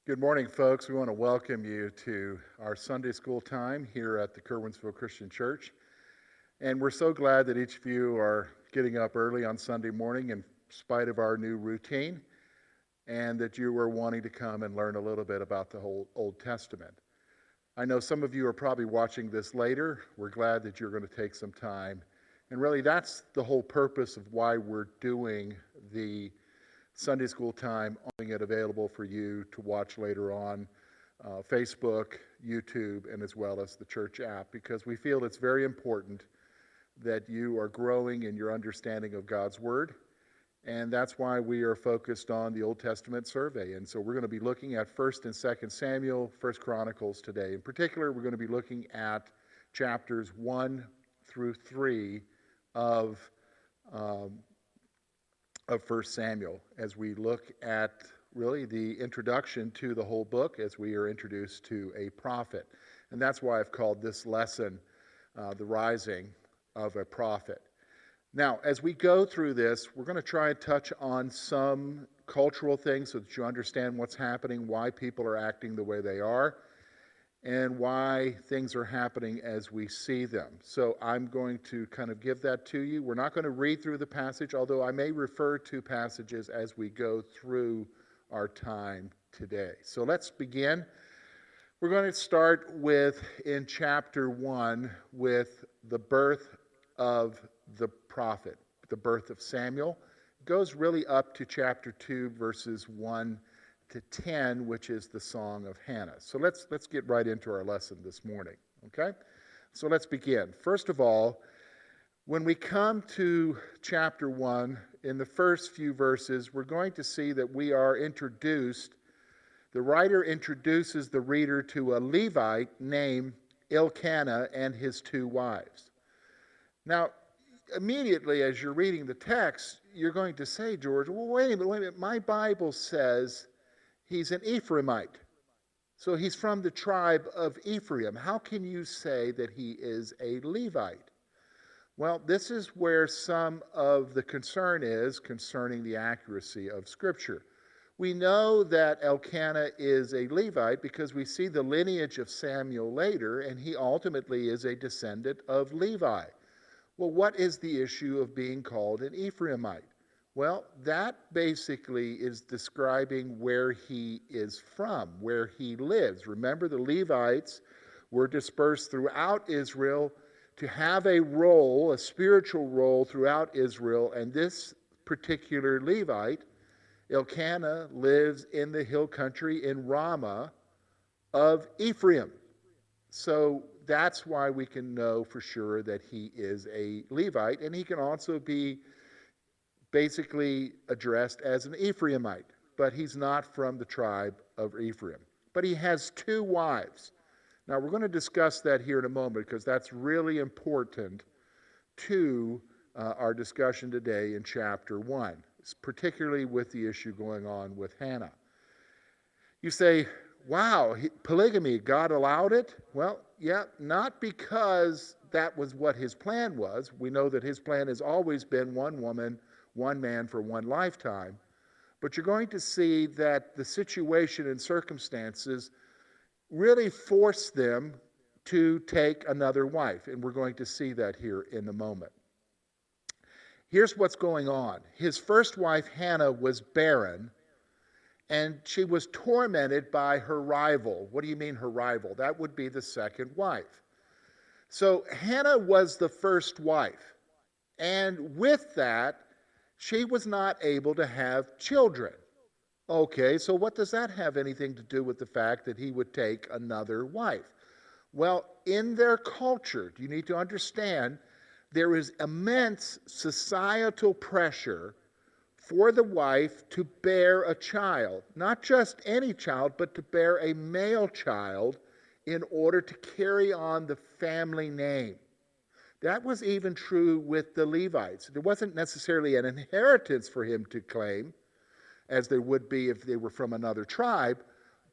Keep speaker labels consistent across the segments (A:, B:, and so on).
A: Good morning, folks. We want to welcome you to our Sunday school time here at the Kerwinsville Christian Church. And we're so glad that each of you are getting up early on Sunday morning in spite of our new routine, and that you are wanting to come and learn a little bit about the whole Old Testament. I know some of you are probably watching this later. We're glad that you're going to take some time. And really, that's the whole purpose of why we're doing the Sunday school time, having it available for you to watch later on Facebook, YouTube, and as well as the church app, because we feel it's very important that you are growing in your understanding of God's Word, and that's why we are focused on the Old Testament survey. And so we're going to be looking at 1st and 2nd Samuel, 1st Chronicles today. In particular, we're going to be looking at chapters 1 through 3 of 1 Samuel, as we look at really the introduction to the whole book, as we are introduced to a prophet. And that's why I've called this lesson The Rising of a Prophet. Now, as we go through this, we're going to try and touch on some cultural things so that you understand what's happening, why people are acting the way they are, and why things are happening as we see them. So I'm going to kind of give that to you. We're not going to read through the passage, although I may refer to passages as we go through our time today. So let's begin. We're going to start in chapter 1, with the birth of the prophet, the birth of Samuel. It goes really up to chapter 2, verses 1 to 10, which is the Song of Hannah. So let's get right into our lesson this morning, okay? So let's begin. First of all, when we come to chapter 1, in the first few verses, we're going to see that we are introduced, the writer introduces the reader to a Levite named Elkanah and his 2 wives. Now, immediately as you're reading the text, you're going to say, George, well, wait a minute, my Bible says he's an Ephraimite. So he's from the tribe of Ephraim. How can you say that he is a Levite? Well, this is where some of the concern is concerning the accuracy of Scripture. We know that Elkanah is a Levite because we see the lineage of Samuel later, and he ultimately is a descendant of Levi. Well, what is the issue of being called an Ephraimite? Well, that basically is describing where he is from, where he lives. Remember, the Levites were dispersed throughout Israel to have a role, a spiritual role throughout Israel, and this particular Levite, Elkanah, lives in the hill country in Ramah of Ephraim. So that's why we can know for sure that he is a Levite, and he can also be basically addressed as an Ephraimite, but he's not from the tribe of Ephraim. But he has 2 wives. Now, we're going to discuss that here in a moment because that's really important to our discussion today in chapter 1, particularly with the issue going on with Hannah. You say, wow, polygamy, God allowed it? Well, yeah, not because that was what his plan was. We know that his plan has always been one woman, one man for one lifetime. But you're going to see that the situation and circumstances really force them to take another wife. And we're going to see that here in a moment. Here's what's going on. His first wife, Hannah, was barren, and she was tormented by her rival. What do you mean her rival? That would be the second wife. So Hannah was the first wife. And with that, she was not able to have children. Okay, so what does that have anything to do with the fact that he would take another wife? Well, in their culture, you need to understand, there is immense societal pressure for the wife to bear a child. Not just any child, but to bear a male child in order to carry on the family name. That was even true with the Levites. There wasn't necessarily an inheritance for him to claim, as there would be if they were from another tribe,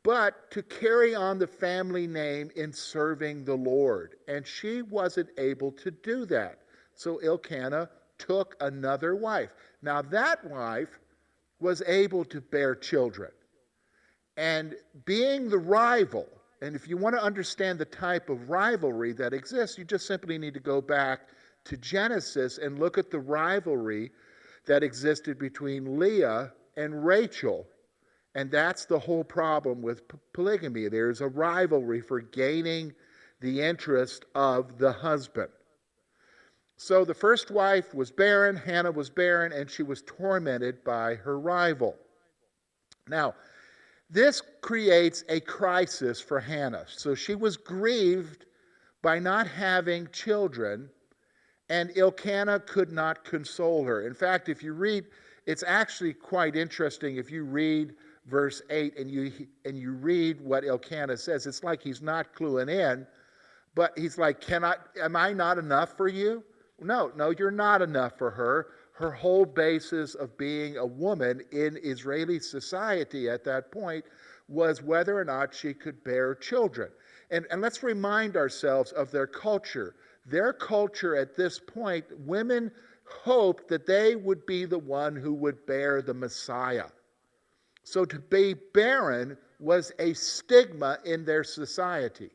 A: but to carry on the family name in serving the Lord. And she wasn't able to do that. So Elkanah took another wife. Now that wife was able to bear children. and being the rival. And if you want to understand the type of rivalry that exists, you just simply need to go back to Genesis and look at the rivalry that existed between Leah and Rachel. And that's the whole problem with polygamy. There's a rivalry for gaining the interest of the husband. So the first wife was barren, Hannah was barren, and she was tormented by her rival. Now, this creates a crisis for Hannah. So she was grieved by not having children, and Elkanah could not console her. In fact, if you read, it's actually quite interesting if you read verse 8 and you read what Elkanah says. It's like he's not cluing in, but he's like, am I not enough for you? No, you're not enough for her. Her whole basis of being a woman in Israeli society at that point was whether or not she could bear children. And let's remind ourselves of their culture. Their culture at this point, women hoped that they would be the one who would bear the Messiah. So to be barren was a stigma in their society.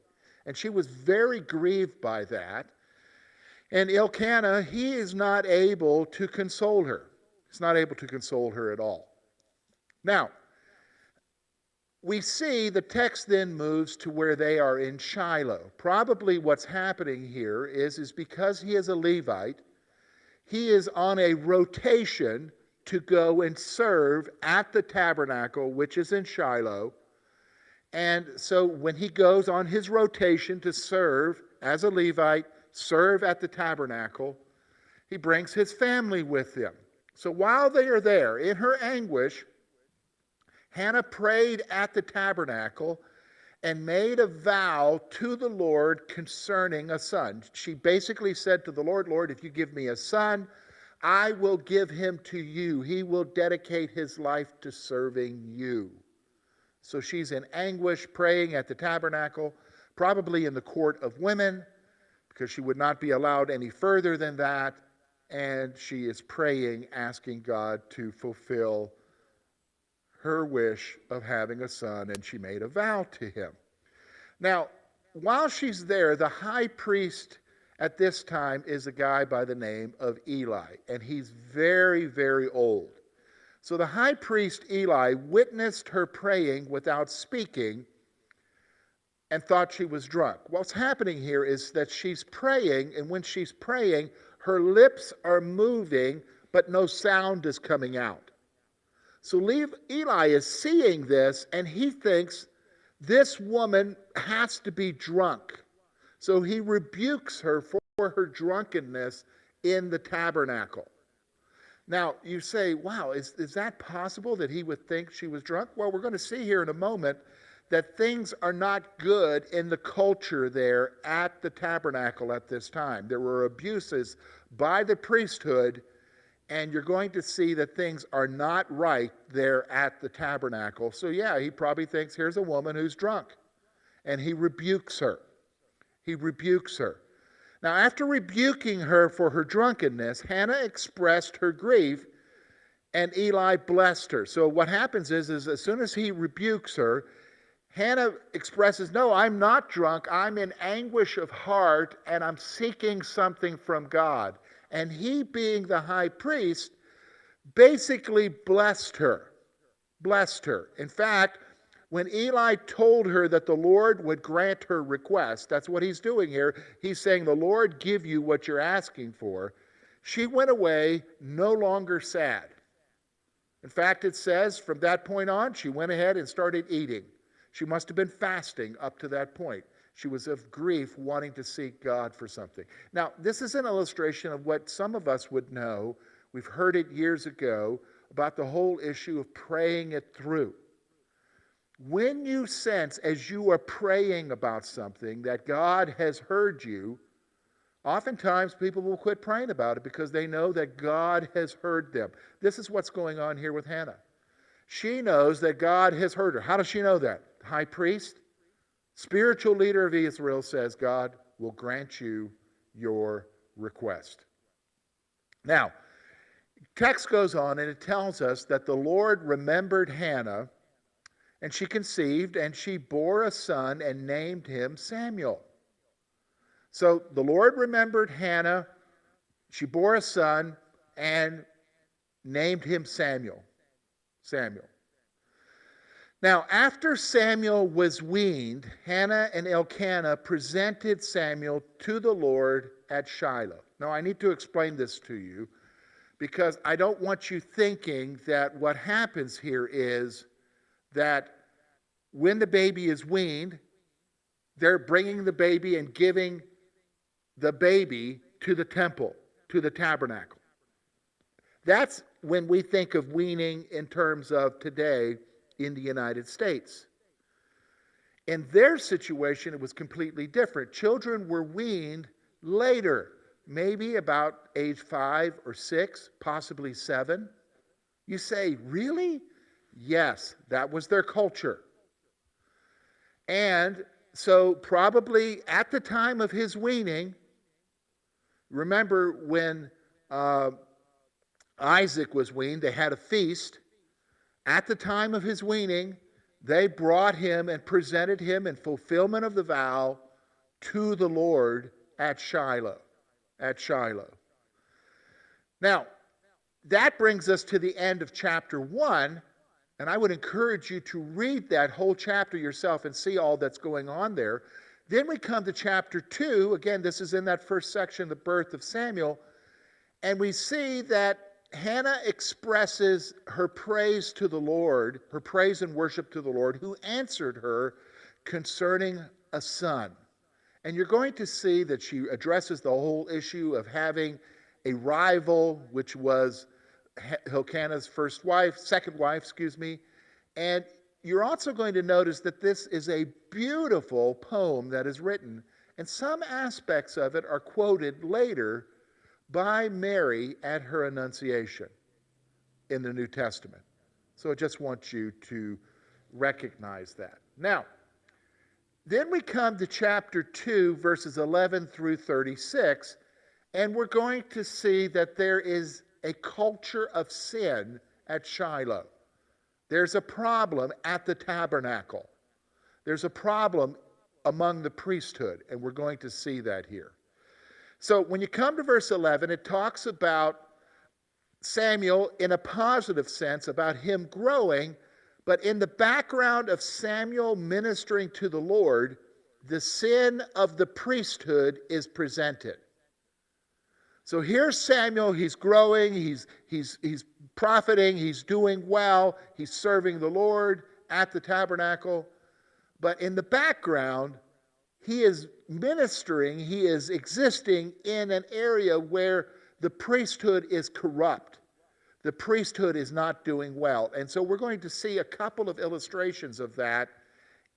A: And she was very grieved by that. And Elkanah, he is not able to console her. He's not able to console her at all. Now, we see the text then moves to where they are in Shiloh. Probably what's happening here is because he is a Levite, he is on a rotation to go and serve at the tabernacle, which is in Shiloh. And so when he goes on his rotation to serve as a Levite, serve at the tabernacle, he brings his family with him. So while they are there, in her anguish, Hannah prayed at the tabernacle and made a vow to the Lord concerning a son. She basically said to the Lord, Lord, if you give me a son, I will give him to you. He will dedicate his life to serving you. So she's in anguish, praying at the tabernacle, probably in the court of women, because she would not be allowed any further than that. And she is praying, asking God to fulfill her wish of having a son, and she made a vow to him. Now, while she's there, the high priest at this time is a guy by the name of Eli, and he's very, very old. So the high priest Eli witnessed her praying without speaking and thought she was drunk. What's happening here is that she's praying, and when she's praying, her lips are moving, but no sound is coming out. So Eli is seeing this, and he thinks this woman has to be drunk. So he rebukes her for her drunkenness in the tabernacle. Now, you say, wow, is that possible that he would think she was drunk? Well, we're going to see here in a moment that things are not good in the culture there at the tabernacle at this time. There were abuses by the priesthood, and you're going to see that things are not right there at the tabernacle. So yeah, he probably thinks, here's a woman who's drunk. And he rebukes her. He rebukes her. Now, after rebuking her for her drunkenness, Hannah expressed her grief, and Eli blessed her. So what happens is as soon as he rebukes her, Hannah expresses, no, I'm not drunk. I'm in anguish of heart, and I'm seeking something from God. And he, being the high priest, basically blessed her. Blessed her. In fact, when Eli told her that the Lord would grant her request, that's what he's doing here. He's saying, the Lord give you what you're asking for. She went away no longer sad. In fact, it says from that point on, she went ahead and started eating. She must have been fasting up to that point. She was of grief, wanting to seek God for something. Now, this is an illustration of what some of us would know. We've heard it years ago about the whole issue of praying it through. When you sense, as you are praying about something, that God has heard you, oftentimes people will quit praying about it because they know that God has heard them. This is what's going on here with Hannah. She knows that God has heard her. How does she know that? High priest, spiritual leader of Israel, says God will grant you your request. Now, text goes on and it tells us that the Lord remembered Hannah, And she conceived, and she bore a son and named him Samuel. So the Lord remembered Hannah. She bore a son and named him Samuel. Samuel. Now, after Samuel was weaned, Hannah and Elkanah presented Samuel to the Lord at Shiloh. Now, I need to explain this to you because I don't want you thinking that what happens here is that when the baby is weaned, they're bringing the baby and giving the baby to the temple, to the tabernacle. That's when we think of weaning in terms of today in the United States. In their situation, it was completely different. Children were weaned later, maybe about age 5 or 6, possibly 7. You say, really? Yes, that was their culture. And so probably at the time of his weaning, remember when Isaac was weaned, they had a feast. At the time of his weaning, they brought him and presented him in fulfillment of the vow to the Lord at Shiloh. At Shiloh. Now, that brings us to the end of chapter 1, and I would encourage you to read that whole chapter yourself and see all that's going on there. Then we come to chapter 2. Again, this is in that first section, the birth of Samuel, and we see that Hannah expresses her praise to the Lord, her praise and worship to the Lord, who answered her concerning a son. And you're going to see that she addresses the whole issue of having a rival, which was Elkanah's second wife, And you're also going to notice that this is a beautiful poem that is written, and some aspects of it are quoted later by Mary at her Annunciation in the New Testament. So I just want you to recognize that. Now, then we come to chapter 2, verses 11 through 36, and we're going to see that there is a culture of sin at Shiloh. There's a problem at the tabernacle. There's a problem among the priesthood, and we're going to see that here. So when you come to verse 11, it talks about Samuel in a positive sense, about him growing, but in the background of Samuel ministering to the Lord, the sin of the priesthood is presented. So here's Samuel, he's growing, he's profiting, he's doing well, he's serving the Lord at the tabernacle, but in the background, he is ministering, he is existing in an area where the priesthood is corrupt. The priesthood is not doing well. And so we're going to see a couple of illustrations of that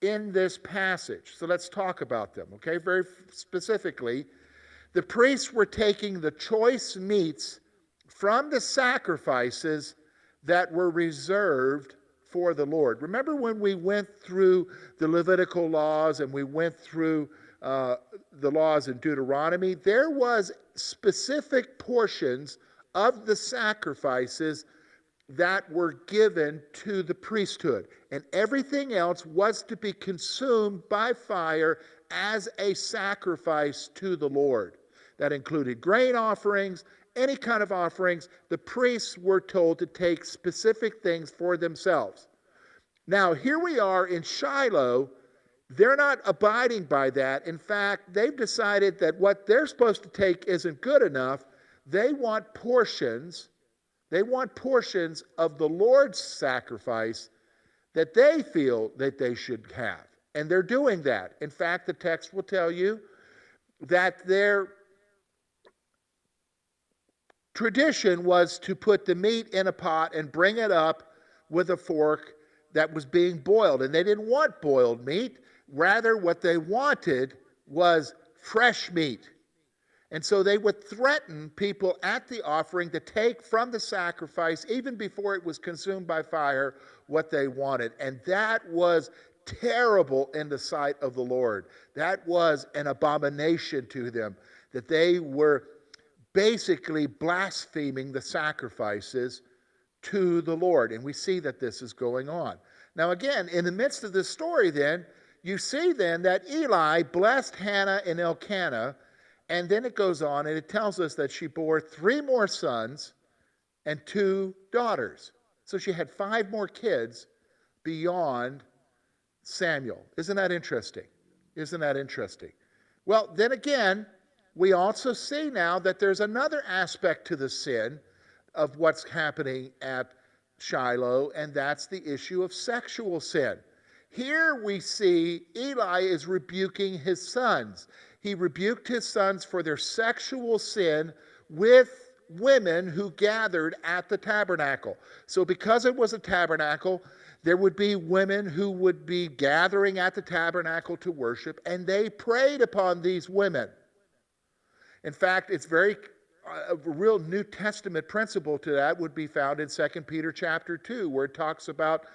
A: in this passage. So let's talk about them, okay? Very specifically, the priests were taking the choice meats from the sacrifices that were reserved for the Lord. Remember when we went through the Levitical laws and we went through the laws in Deuteronomy? There was specific portions of the sacrifices that were given to the priesthood, and everything else was to be consumed by fire as a sacrifice to the Lord. That included grain offerings, any kind of offerings. The priests were told to take specific things for themselves. Now, here we are in Shiloh. They're not abiding by that. In fact, they've decided that what they're supposed to take isn't good enough. They want portions. They want portions of the Lord's sacrifice that they feel that they should have. And they're doing that. In fact, the text will tell you that their tradition was to put the meat in a pot and bring it up with a fork that was being boiled. And they didn't want boiled meat. Rather, what they wanted was fresh meat. And so they would threaten people at the offering to take from the sacrifice, even before it was consumed by fire, what they wanted. And that was terrible in the sight of the Lord. That was an abomination to them, that they were basically blaspheming the sacrifices to the Lord. And we see that this is going on. Now again, in the midst of this story then, you see then that Eli blessed Hannah and Elkanah, and then it goes on and it tells us that she bore 3 more sons and 2 daughters. So she had 5 more kids beyond Samuel. Isn't that interesting? Isn't that interesting? Well, then again, we also see now that there's another aspect to the sin of what's happening at Shiloh, and that's the issue of sexual sin. Here we see Eli is rebuking his sons. He rebuked his sons for their sexual sin with women who gathered at the tabernacle. So because it was a tabernacle, there would be women who would be gathering at the tabernacle to worship, and they preyed upon these women. In fact, it's a real New Testament principle to that would be found in 2 Peter chapter 2, where it talks about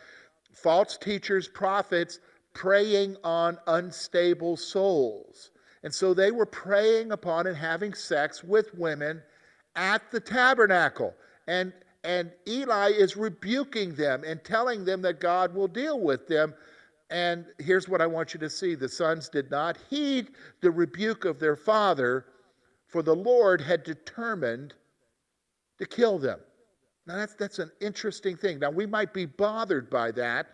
A: false teachers, prophets, preying on unstable souls. And so they were preying upon and having sex with women at the tabernacle. And Eli is rebuking them and telling them that God will deal with them. And here's what I want you to see. The sons did not heed the rebuke of their father, for the Lord had determined to kill them. Now that's an interesting thing. Now we might be bothered by that,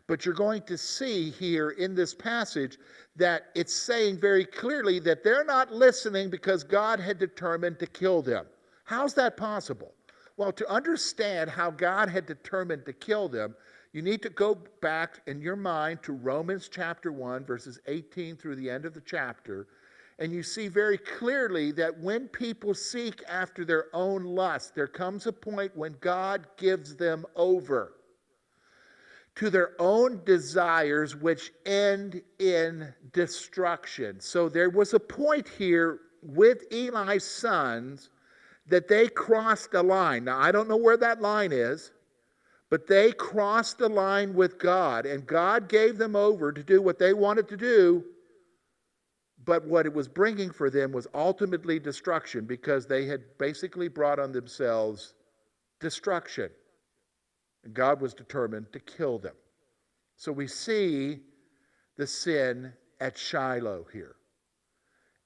A: but you're going to see here in this passage that it's saying very clearly that they're not listening because God had determined to kill them. How's that possible? Well, to understand how God had determined to kill them, you need to go back in your mind to Romans chapter 1, verses 18 through the end of the chapter, and you see very clearly that when people seek after their own lust, there comes a point when God gives them over to their own desires, which end in destruction. So there was a point here with Eli's sons that they crossed a line. Now, I don't know where that line is, but they crossed the line with God, and God gave them over to do what they wanted to do, but what it was bringing for them was ultimately destruction, because they had basically brought on themselves destruction, and God was determined to kill them. So we see the sin at Shiloh here.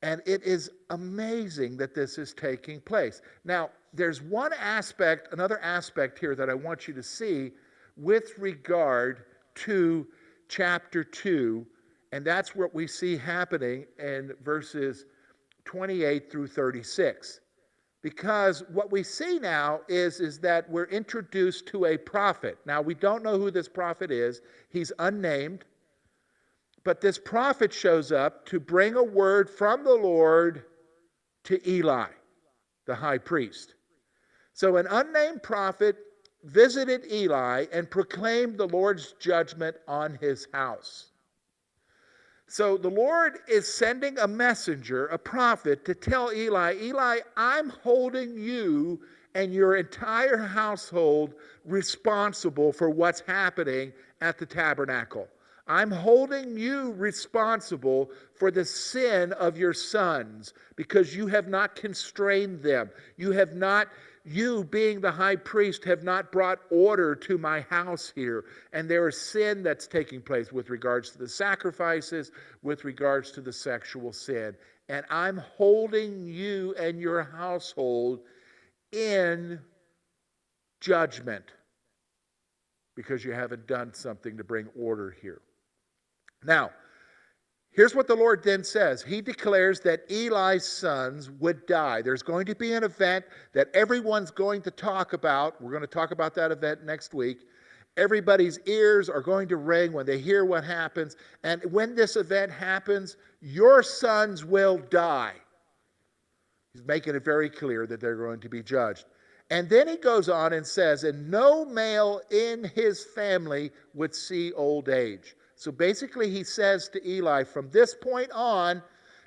A: And it is amazing that this is taking place. Now, there's another aspect here that I want you to see with regard to chapter 2, and that's what we see happening in verses 28 through 36. Because what we see now is that we're introduced to a prophet. Now, we don't know who this prophet is. He's unnamed. But this prophet shows up to bring a word from the Lord to Eli, the high priest. So an unnamed prophet visited Eli and proclaimed the Lord's judgment on his house. So the Lord is sending a messenger, a prophet, to tell Eli, Eli, I'm holding you and your entire household responsible for what's happening at the tabernacle. I'm holding you responsible for the sin of your sons because you have not constrained them. You being the high priest have not brought order to my house here. And there is sin that's taking place with regards to the sacrifices, with regards to the sexual sin. And I'm holding you and your household in judgment because you haven't done something to bring order here. Now, here's what the Lord then says. He declares that Eli's sons would die. There's going to be an event that everyone's going to talk about. We're going to talk about that event next week. Everybody's ears are going to ring when they hear what happens. And when this event happens, your sons will die. He's making it very clear that they're going to be judged. And then he goes on and says, and no male in his family would see old age. So basically he says to Eli, from this point on,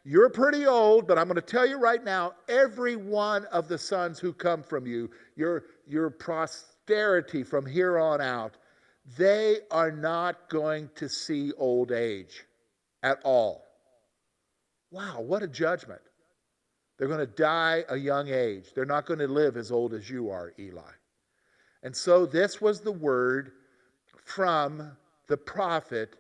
A: you're pretty old, but I'm going to tell you right now, every one of the sons who come from you, your posterity from here on out, they are not going to see old age at all. Wow, what a judgment. They're going to die a young age. They're not going to live as old as you are, Eli. And so this was the word from the prophet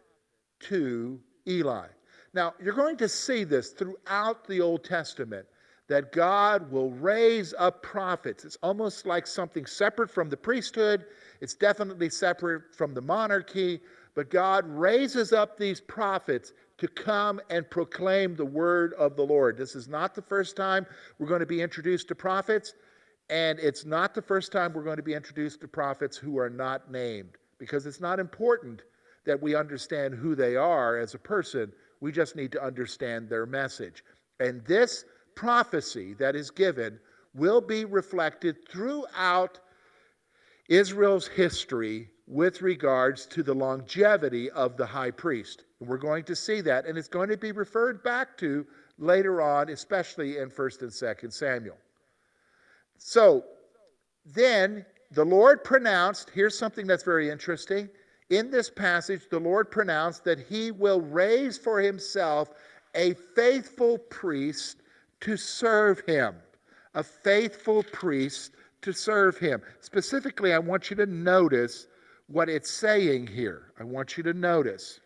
A: to Eli. Now, you're going to see this throughout the Old Testament, that God will raise up prophets. It's almost like something separate from the priesthood. It's definitely separate from the monarchy. But God raises up these prophets to come and proclaim the word of the Lord. This is not the first time we're going to be introduced to prophets, and it's not the first time we're going to be introduced to prophets who are not named, because it's not important that we understand who they are as a person. We just need to understand their message. And this prophecy that is given will be reflected throughout Israel's history with regards to the longevity of the high priest. And we're going to see that, and it's going to be referred back to later on, especially in 1 and 2 Samuel. So then the Lord pronounced, here's something that's very interesting. In this passage, the Lord pronounced that he will raise for himself a faithful priest to serve him. A faithful priest to serve him. Specifically, I want you to notice what it's saying here. I want you to notice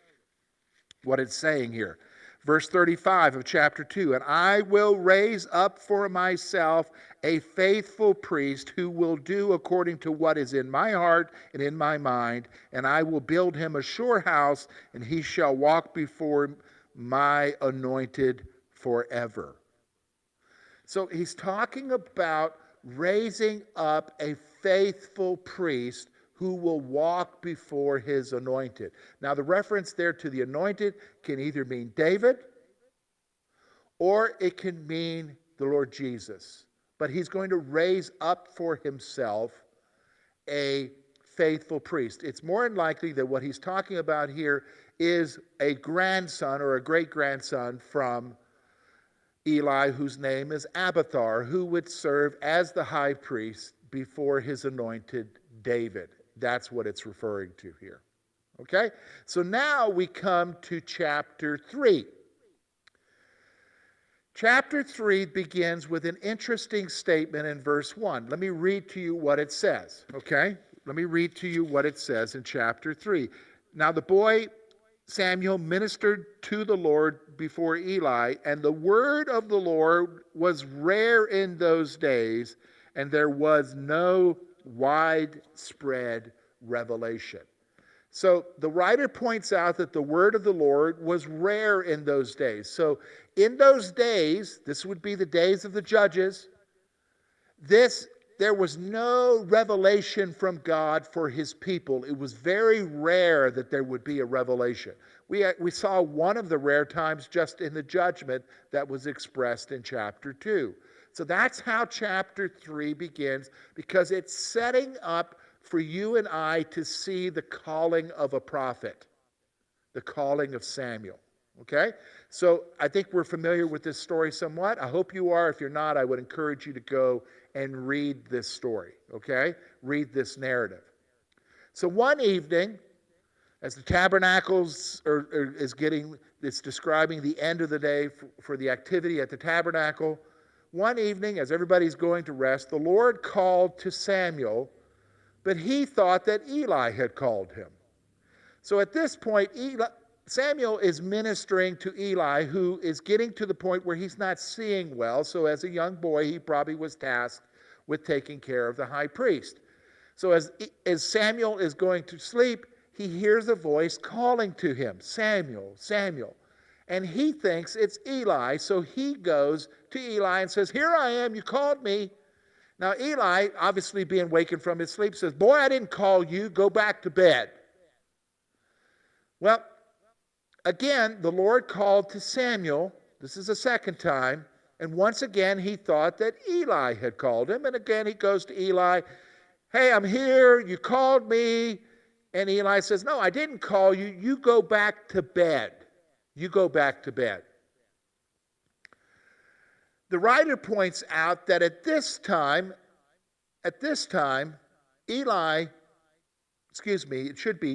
A: what it's saying here. Verse 35 of chapter 2, and I will raise up for myself a faithful priest who will do according to what is in my heart and in my mind, and I will build him a sure house, and he shall walk before my anointed forever. So he's talking about raising up a faithful priest who will walk before his anointed. Now, the reference there to the anointed can either mean David or it can mean the Lord Jesus. But he's going to raise up for himself a faithful priest. It's more than likely that what he's talking about here is a grandson or a great-grandson from Eli, whose name is Abiathar, who would serve as the high priest before his anointed David. That's what it's referring to here. Okay? So now we come to chapter 3. Chapter 3 begins with an interesting statement in verse 1. Let me read to you what it says. Okay? Let me read to you what it says in chapter 3. Now the boy Samuel ministered to the Lord before Eli, and the word of the Lord was rare in those days, and there was no widespread revelation. So the writer points out that the word of the Lord was rare in those days. So in those days, this would be the days of the judges, there was no revelation from God for his people. It was very rare that there would be a revelation. We saw one of the rare times just in the judgment that was expressed in chapter 2. So that's how chapter 3 begins, because it's setting up for you and I to see the calling of a prophet, the calling of Samuel. Okay? So I think we're familiar with this story somewhat. I hope you are. If you're not, I would encourage you to go and read this story. Okay? Read this narrative. So one evening, as the tabernacles it's describing the end of the day for the activity at the tabernacle. One evening, as everybody's going to rest, the Lord called to Samuel, but he thought that Eli had called him. So at this point, Samuel is ministering to Eli, who is getting to the point where he's not seeing well. So as a young boy, he probably was tasked with taking care of the high priest. So as Samuel is going to sleep, he hears a voice calling to him, Samuel, Samuel. And he thinks it's Eli, so he goes to Eli and says, here I am, you called me. Now Eli, obviously being wakened from his sleep, says, boy, I didn't call you, go back to bed. Well, again, the Lord called to Samuel. This is the second time. And once again, he thought that Eli had called him. And again, he goes to Eli, hey, I'm here, you called me. And Eli says, no, I didn't call you, you go back to bed. You go back to bed. The writer points out that at this time,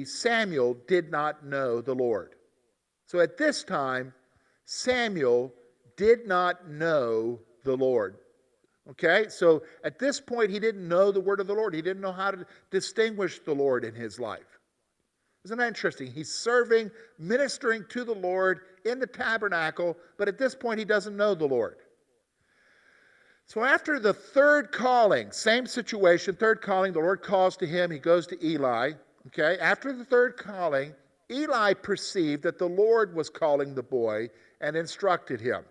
A: Samuel did not know the Lord. So at this time, Samuel did not know the Lord. Okay, so at this point, he didn't know the word of the Lord. He didn't know how to distinguish the Lord in his life. Isn't that interesting? He's serving, ministering to the Lord in the tabernacle, but at this point he doesn't know the Lord. So after the third calling, same situation, third calling, the Lord calls to him, he goes to Eli. Okay, after the third calling, Eli perceived that the Lord was calling the boy and instructed him.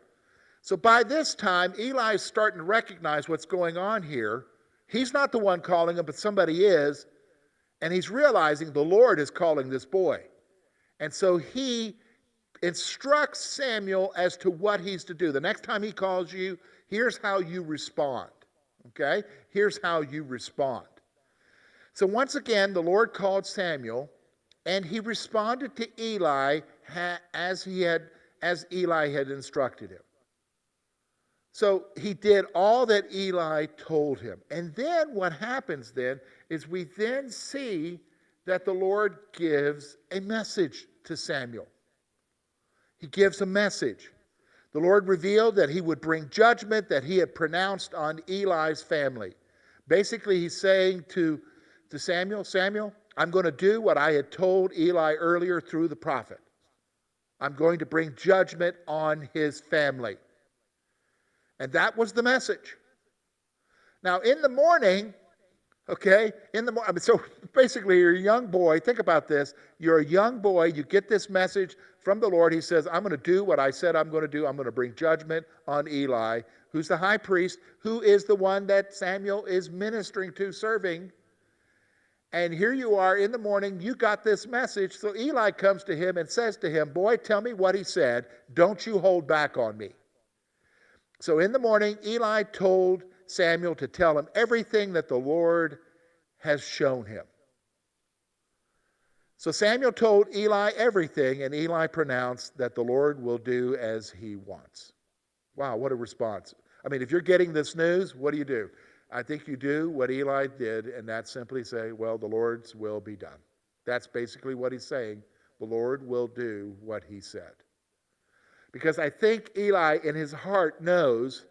A: So by this time, Eli is starting to recognize what's going on here. He's not the one calling him, but somebody is. And he's realizing the Lord is calling this boy. And so he instructs Samuel as to what he's to do. The next time he calls you, here's how you respond. Okay? Here's how you respond. So once again, the Lord called Samuel, and he responded to Eli as Eli had instructed him. So he did all that Eli told him. And then what happens then is we then see that the Lord gives a message to Samuel. He gives a message. The Lord revealed that he would bring judgment that he had pronounced on Eli's family. Basically, he's saying to Samuel, Samuel, I'm going to do what I had told Eli earlier through the prophet. I'm going to bring judgment on his family. And that was the message. Now, in the morning, okay, so basically you're a young boy. Think about this. You're a young boy. You get this message from the Lord. He says, I'm going to do what I said I'm going to do. I'm going to bring judgment on Eli, who's the high priest, who is the one that Samuel is ministering to, serving. And here you are in the morning. You got this message. So Eli comes to him and says to him, boy, tell me what he said. Don't you hold back on me. So in the morning, Eli told Samuel to tell him everything that the Lord has shown him. So Samuel told Eli everything, and Eli pronounced that the Lord will do as he wants. Wow, what a response. I mean, if you're getting this news, what do? I think you do what Eli did, and that's simply say, well, the Lord's will be done. That's basically what he's saying. The Lord will do what he said. Because I think Eli in his heart knows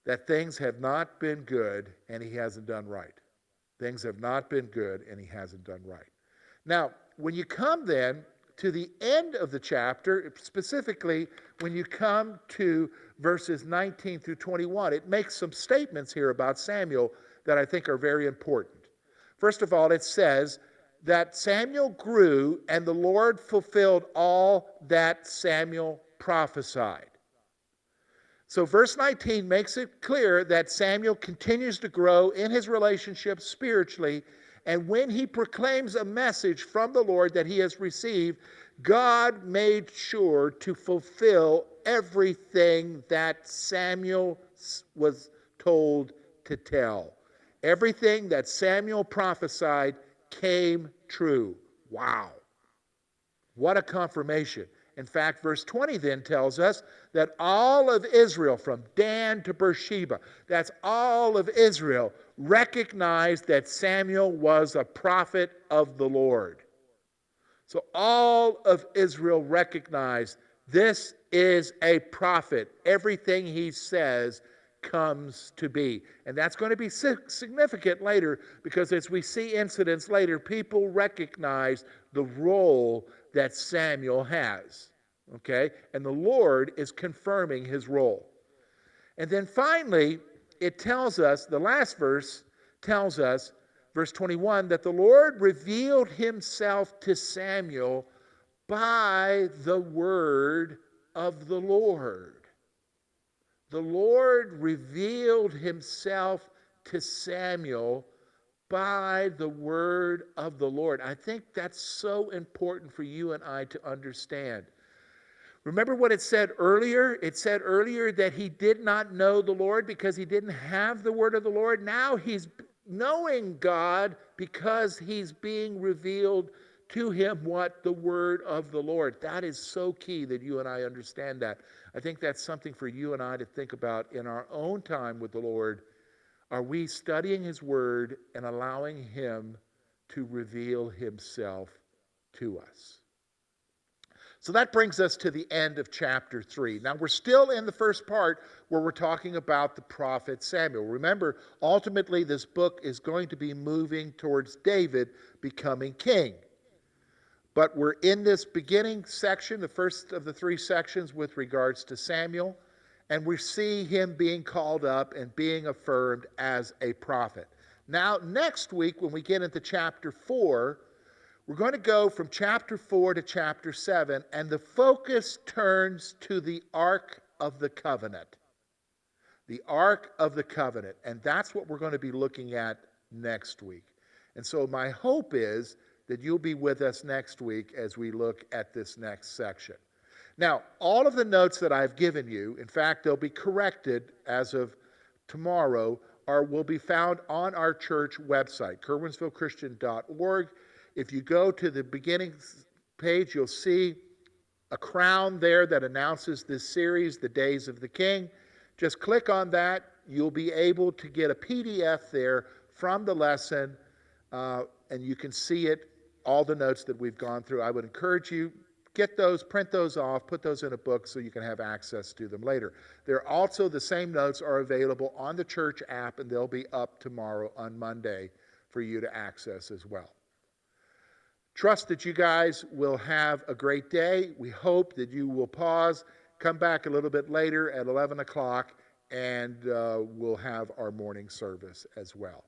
A: that things have not been good and he hasn't done right. Things have not been good and he hasn't done right. Now, when you come then to the end of the chapter, specifically when you come to verses 19 through 21, it makes some statements here about Samuel that I think are very important. First of all, it says that Samuel grew and the Lord fulfilled all that Samuel prophesied. So verse 19 makes it clear that Samuel continues to grow in his relationship spiritually, and when he proclaims a message from the Lord that he has received, God made sure to fulfill everything that Samuel was told to tell. Everything that Samuel prophesied came true. Wow. What a confirmation. In fact, verse 20 then tells us that all of Israel, from Dan to Beersheba, that's all of Israel, recognized that Samuel was a prophet of the Lord. So all of Israel recognized this is a prophet. Everything he says comes to be. And that's going to be significant later, because as we see incidents later, people recognize the role that Samuel has. Okay? And the Lord is confirming his role. And then finally, it tells us, the last verse tells us, verse 21, that the Lord revealed himself to Samuel by the word of the Lord. The Lord revealed himself to Samuel by the word of the Lord. I think that's so important for you and I to understand. Remember what it said earlier? It said earlier that he did not know the Lord because he didn't have the word of the Lord. Now he's knowing God because he's being revealed to him what the word of the Lord. That is so key that you and I understand that. I think that's something for you and I to think about in our own time with the Lord. Are we studying his word and allowing him to reveal himself to us? So that brings us to the end of chapter 3. Now we're still in the first part where we're talking about the prophet Samuel. Remember, ultimately this book is going to be moving towards David becoming king. But we're in this beginning section, the first of the 3 sections with regards to Samuel, and we see him being called up and being affirmed as a prophet. Now, next week, when we get into chapter 4, we're going to go from chapter 4 to chapter 7, and the focus turns to the Ark of the Covenant. The Ark of the Covenant, and that's what we're going to be looking at next week. And so my hope is that you'll be with us next week as we look at this next section. Now, all of the notes that I've given you, in fact, they'll be corrected as of tomorrow, will be found on our church website, kerwinsvillechristian.org. If you go to the beginning page, you'll see a crown there that announces this series, The Days of the King. Just click on that. You'll be able to get a PDF there from the lesson, and you can see it, all the notes that we've gone through. I would encourage you, get those, print those off, put those in a book so you can have access to them later. They're also, the same notes are available on the church app, and they'll be up tomorrow on Monday for you to access as well. Trust that you guys will have a great day. We hope that you will pause, come back a little bit later at 11 o'clock, and we'll have our morning service as well.